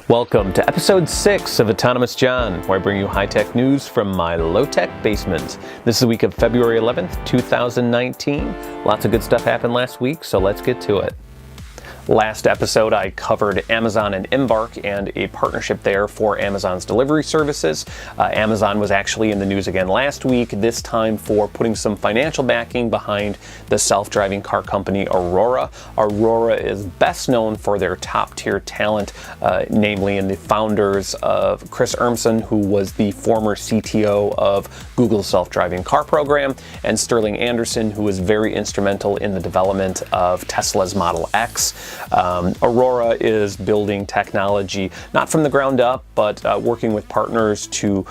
Welcome to episode 6 of Autonomous John, where I bring you high-tech news from my low-tech basement. This is the week of February 11th, 2019. Lots of good stuff happened last week, so let's get to it. Last episode, I covered Amazon and Embark and a partnership there for Amazon's delivery services. Amazon was actually in the news again last week, this time for putting some financial backing behind the self-driving car company Aurora. Aurora is best known for their top-tier talent, namely in the founders of Chris Urmson, who was the former CTO of Google's self-driving car program, and Sterling Anderson, who was very instrumental in the development of Tesla's Model X. Aurora is building technology, not from the ground up, but working with partners to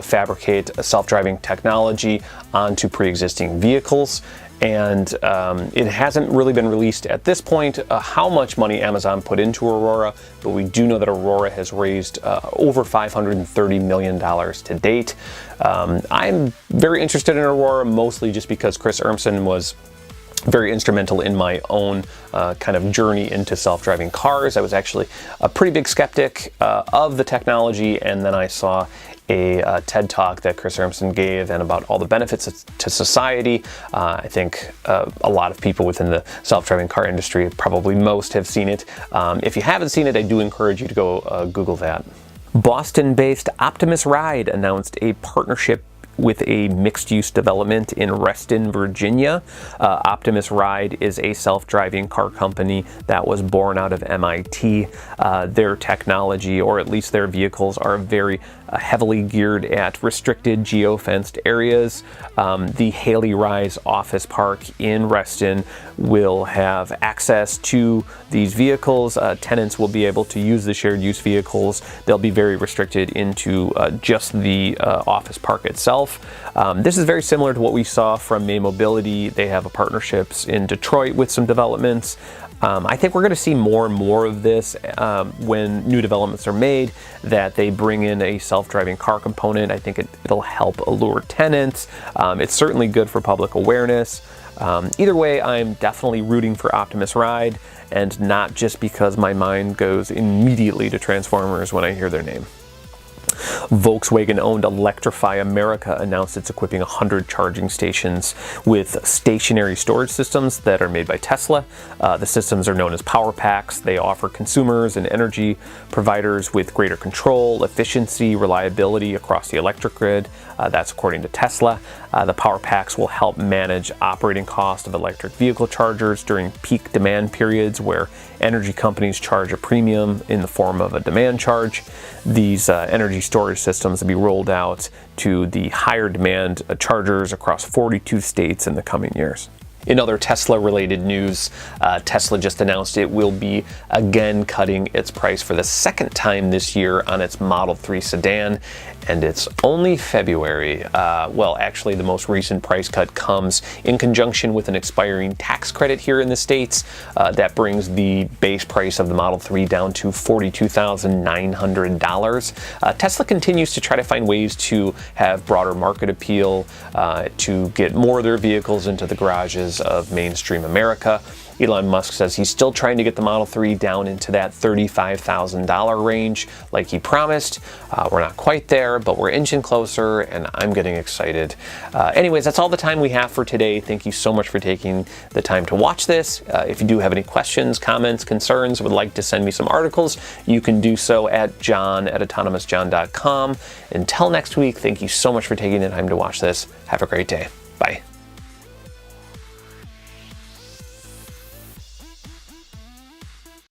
fabricate self-driving technology onto pre-existing vehicles. And it hasn't really been released at this point how much money Amazon put into Aurora, but we do know that Aurora has raised over $530 million to date. I'm very interested in Aurora, mostly just because Chris Urmson was very instrumental in my own kind of journey into self-driving cars. I was actually a pretty big skeptic of the technology, and then I saw a TED Talk that Chris Urmson gave and about all the benefits to society. I think a lot of people within the self-driving car industry, probably most, have seen it. If you haven't seen it, I do encourage you to go Google that. Boston-based Optimus Ride announced a partnership with a mixed-use development in Reston, Virginia. Optimus Ride is a self-driving car company that was born out of MIT. Their technology, or at least their vehicles, are very heavily geared at restricted geo-fenced areas. The Haley Rise office park in Reston will have access to these vehicles. Tenants will be able to use the shared use vehicles. They'll be very restricted into just the office park itself. This is very similar to what we saw from May Mobility. They have partnerships in Detroit with some developments. I think we're going to see more and more of this when new developments are made, that they bring in a self-driving car component. I think it'll help allure tenants. It's certainly good for public awareness. Either way, I'm definitely rooting for Optimus Ride, and not just because my mind goes immediately to Transformers when I hear their name. Volkswagen-owned Electrify America announced it's equipping 100 charging stations with stationary storage systems that are made by Tesla. The systems are known as power packs. They offer consumers and energy providers with greater control, efficiency, reliability across the electric grid. That's according to Tesla. The power packs will help manage operating cost of electric vehicle chargers during peak demand periods where energy companies charge a premium in the form of a demand charge. These energy storage systems will be rolled out to the higher demand chargers across 42 states in the coming years. In other Tesla-related news, Tesla just announced it will be again cutting its price for the second time this year on its Model 3 sedan, and it's only February. Well, actually, the most recent price cut comes in conjunction with an expiring tax credit here in the States. That brings the base price of the Model 3 down to $42,900. Tesla continues to try to find ways to have broader market appeal, to get more of their vehicles into the garages of mainstream America. Elon Musk says he's still trying to get the Model 3 down into that $35,000 range like he promised. We're not quite there, but we're inching closer, and I'm getting excited. Anyways, that's all the time we have for today. Thank you so much for taking the time to watch this. If you do have any questions, comments, concerns, would like to send me some articles, you can do so at john@autonomousjohn.com. Until next week, thank you so much for taking the time to watch this. Have a great day. Bye.